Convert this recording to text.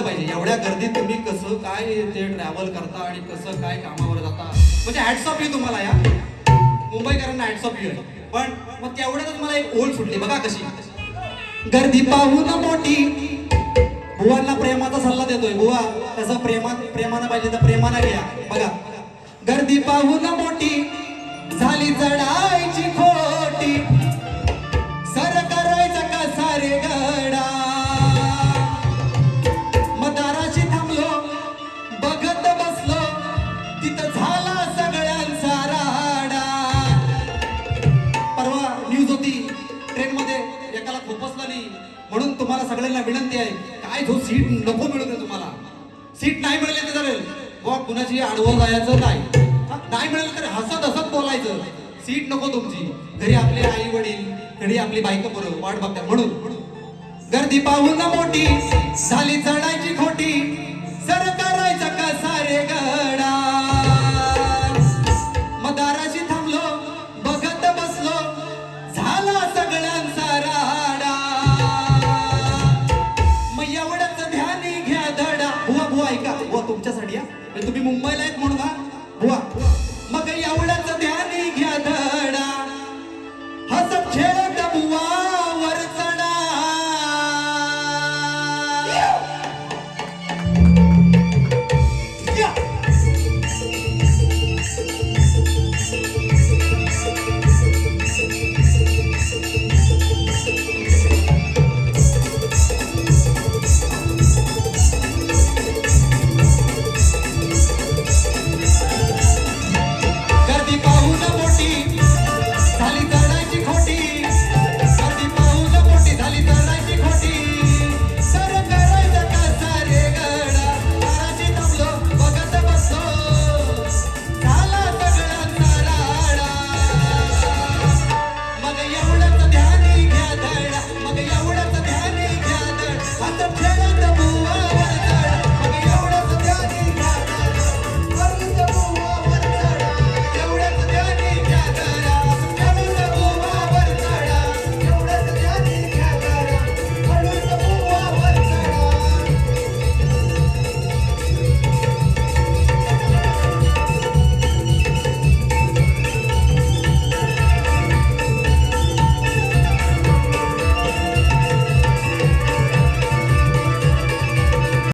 पाहिजे एवढ्या गर्दीत तुम्ही कसं काय ते ट्रॅव्हल करता आणि कसं काय कामावर जाता म्हणजे हॅट्स ऑफ यू तुम्हाला या मुंबईकरांना हॅट्स ऑफ यू पण मग तेवढ्यातच मला एक ओळ सुटली बघा कशी गर्दी पाहून मोठी बुवांना प्रेमाचा सल्ला देतोय बुवा तसं प्रेमानं पाहिजे तर प्रेमानं घ्या बघा गर्दी पाहून मोठी झाली चढायची खोटी सर करायचा कसा रे गडा म्हणून तुम्हाला सगळ्यांना विनंती आहे काय जो सीट नको मिळू दे तुम्हाला सीट नाही मिळाली तर चालेल बुवा कुणाची आडवं जायचं नाही मिळालं तर हसत हसत बोलायचं सीट नको तुमची घरी आपले आई वडील घरी आपली बायको बरोबर वाट बघतात म्हणून गर्दी पाहून मोठी झाली चढायची खोटी सर करायचा कसा रे गडा मग दाराशी थांबलो बघत बसलो झाला सगळ्यांचा राडा मग एवढंच ध्यानी घ्या धडा बुवा बुवा ऐका बुवा तुमच्यासाठी तुम्ही मुंबईला आहेत म्हणून